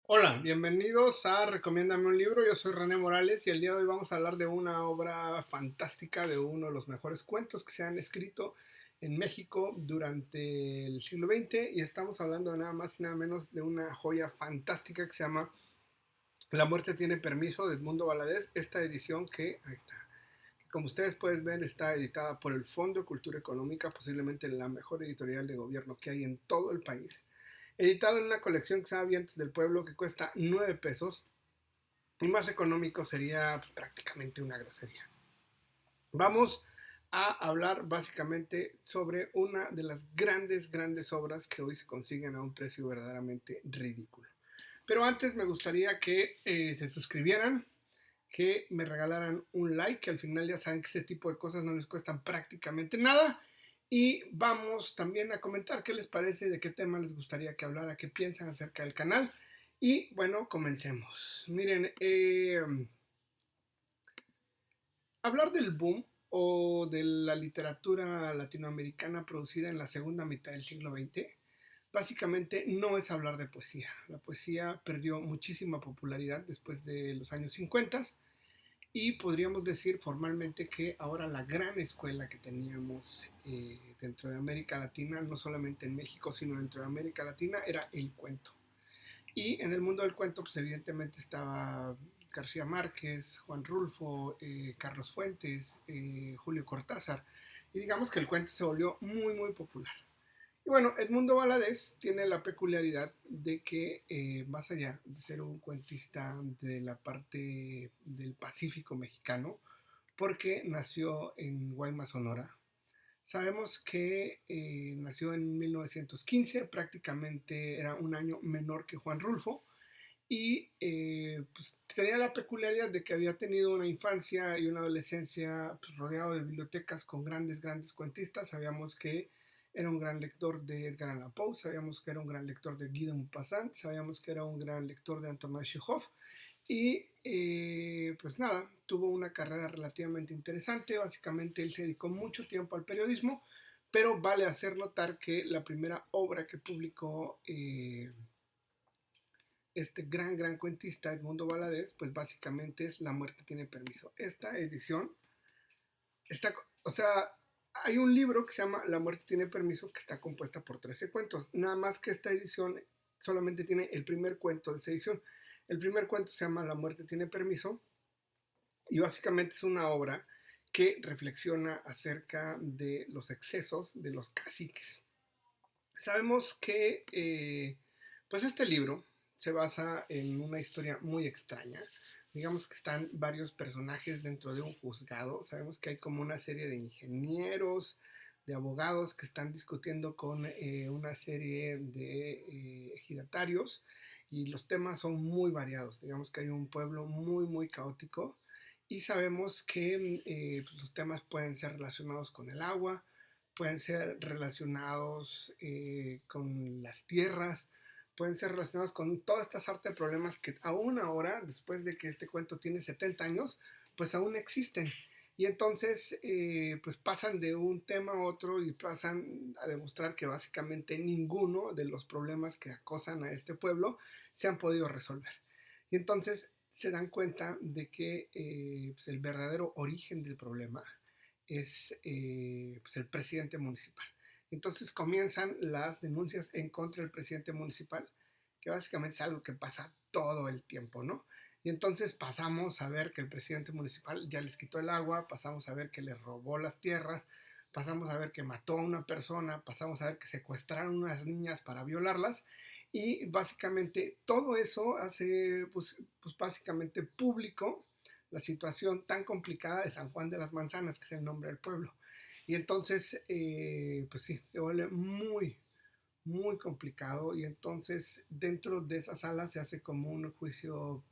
Hola, bienvenidos a Recomiéndame un libro. Yo soy René Morales y el día de hoy vamos a hablar de una obra fantástica, de uno de los mejores cuentos que se han escrito en México durante el siglo XX y estamos hablando de nada más y nada menos de una joya fantástica que se llama La muerte tiene permiso, de Edmundo Valadez. Esta edición que, ahí está, como ustedes pueden ver, está editada por el Fondo de Cultura Económica, posiblemente la mejor editorial de gobierno que hay en todo el país. Editado en una colección que se llama Vientos del Pueblo, que cuesta 9 pesos, y más económico sería pues, prácticamente una grosería. Vamos a hablar básicamente sobre una de las grandes obras que hoy se consiguen a un precio verdaderamente ridículo. Pero antes me gustaría que se suscribieran, que me regalaran un like, que al final ya saben que ese tipo de cosas no les cuestan prácticamente nada. Y vamos también a comentar qué les parece, de qué tema les gustaría que hablara, qué piensan acerca del canal. Y bueno, comencemos. Miren, hablar del boom o de la literatura latinoamericana producida en la segunda mitad del siglo XX, básicamente no es hablar de poesía. La poesía perdió muchísima popularidad después de los años 50 y podríamos decir formalmente que ahora la gran escuela que teníamos dentro de América Latina, no solamente en México, sino dentro de América Latina, era el cuento. Y en el mundo del cuento, pues evidentemente estaba García Márquez, Juan Rulfo, Carlos Fuentes, Julio Cortázar. Y digamos que el cuento se volvió muy popular. Y bueno, Edmundo Valadez tiene la peculiaridad de que, más allá de ser un cuentista de la parte del Pacífico mexicano, porque nació en Guaymas, Sonora, sabemos que nació en 1915, prácticamente era un año menor que Juan Rulfo, y pues, tenía la peculiaridad de que había tenido una infancia y una adolescencia pues, rodeado de bibliotecas con grandes cuentistas. Sabíamos que era un gran lector de Edgar Allan Poe, sabíamos que era un gran lector de Guy de Maupassant, sabíamos que era un gran lector de Antonin Chekhov, y pues nada, tuvo una carrera relativamente interesante. Básicamente él se dedicó mucho tiempo al periodismo, pero vale hacer notar que la primera obra que publicó este gran cuentista Edmundo Valadez, pues básicamente es La muerte tiene permiso. Esta edición está, o sea, hay un libro que se llama La muerte tiene permiso, que está compuesta por 13 cuentos, nada más que esta edición solamente tiene el primer cuento de esa edición. El primer cuento se llama La muerte tiene permiso y básicamente es una obra que reflexiona acerca de los excesos de los caciques. Sabemos que pues este libro se basa en una historia muy extraña. Digamos que están varios personajes dentro de un juzgado. Sabemos que hay como una serie de ingenieros, de abogados que están discutiendo con una serie de ejidatarios, y los temas son muy variados. Digamos que hay un pueblo muy caótico, y sabemos que pues los temas pueden ser relacionados con el agua, pueden ser relacionados con las tierras, pueden ser relacionados con toda esta sarta de problemas que aún ahora, después de que este cuento tiene 70 años, pues aún existen. Y entonces, pues pasan de un tema a otro y pasan a demostrar que básicamente ninguno de los problemas que acosan a este pueblo se han podido resolver. Y entonces se dan cuenta de que pues el verdadero origen del problema es pues el presidente municipal. Entonces comienzan las denuncias en contra del presidente municipal, que básicamente es algo que pasa todo el tiempo, ¿no? Y entonces pasamos a ver que el presidente municipal ya les quitó el agua, pasamos a ver que les robó las tierras, pasamos a ver que mató a una persona, pasamos a ver que secuestraron unas niñas para violarlas, y básicamente todo eso hace pues básicamente público la situación tan complicada de San Juan de las Manzanas, que es el nombre del pueblo. Y entonces, pues sí, se vuelve muy complicado, y entonces dentro de esa sala se hace como un juicio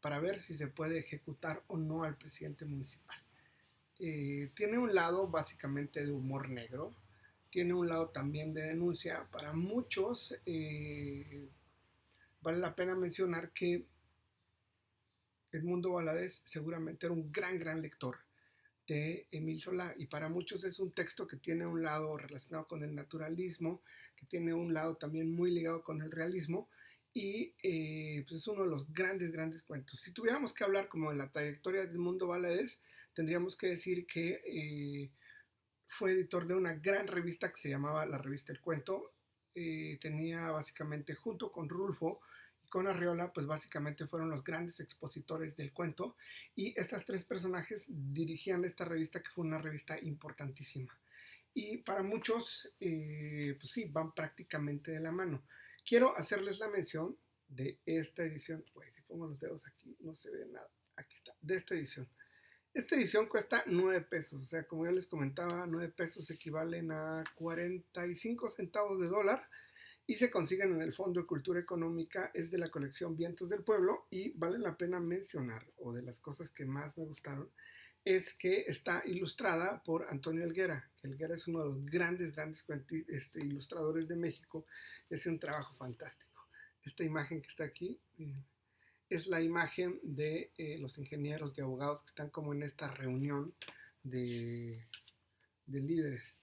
para ver si se puede ejecutar o no al presidente municipal. Tiene un lado básicamente de humor negro, tiene un lado también de denuncia. Para muchos vale la pena mencionar que Edmundo Valadez seguramente era un gran lector de Emil Solá, y para muchos es un texto que tiene un lado relacionado con el naturalismo, que tiene un lado también muy ligado con el realismo, y pues es uno de los grandes, grandes cuentos. Si tuviéramos que hablar como en la trayectoria del Mundo Valadez, tendríamos que decir que fue editor de una gran revista que se llamaba la Revista El Cuento. Tenía básicamente, junto con Rulfo y con Arreola, pues básicamente fueron los grandes expositores del cuento, y estos tres personajes dirigían esta revista, que fue una revista importantísima. Y para muchos, pues sí, van prácticamente de la mano. Quiero hacerles la mención de esta edición. Pues si pongo los dedos aquí no se ve nada. Aquí está, de esta edición. Esta edición cuesta 9 pesos, o sea, como ya les comentaba, 9 pesos equivalen a 45 centavos de dólar, y se consiguen en el Fondo de Cultura Económica. Es de la colección Vientos del Pueblo, y vale la pena mencionar, o de las cosas que más me gustaron, es que está ilustrada por Antonio Helguera. Helguera es uno de los grandes, grandes ilustradores de México. Es un trabajo fantástico. Esta imagen que está aquí, miren, es la imagen de los ingenieros y abogados que están como en esta reunión de, de líderes.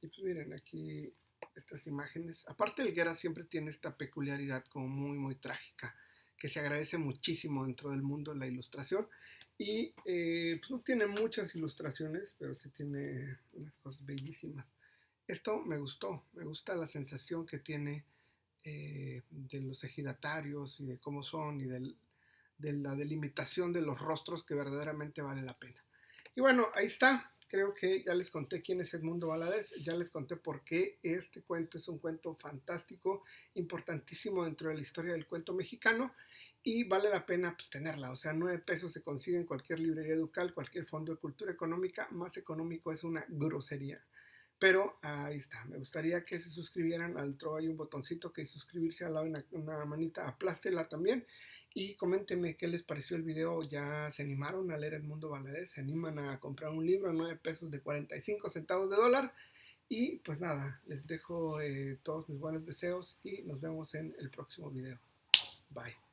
Y pues miren aquí estas imágenes. Aparte, Helguera siempre tiene esta peculiaridad como muy, muy trágica, que se agradece muchísimo dentro del mundo de la ilustración. Y pues no tiene muchas ilustraciones, pero sí tiene unas cosas bellísimas. Esto me gustó, me gusta la sensación que tiene de los ejidatarios y de cómo son, y de la delimitación de los rostros, que verdaderamente vale la pena. Y bueno, ahí está. Creo que ya les conté quién es Edmundo Valadez, ya les conté por qué este cuento es un cuento fantástico, importantísimo dentro de la historia del cuento mexicano, y vale la pena pues tenerla. O sea, 9 pesos se consigue en cualquier librería educal, cualquier fondo de cultura económica. Más económico es una grosería. Pero ahí está. Me gustaría que se suscribieran. Adentro hay un botoncito que es suscribirse, al lado una manita, aplástela también. Y coméntenme qué les pareció el video. ¿Ya se animaron a leer Edmundo Valadez? ¿Se animan a comprar un libro a 9 pesos de 45 centavos de dólar? Y pues nada, les dejo todos mis buenos deseos, y nos vemos en el próximo video. Bye.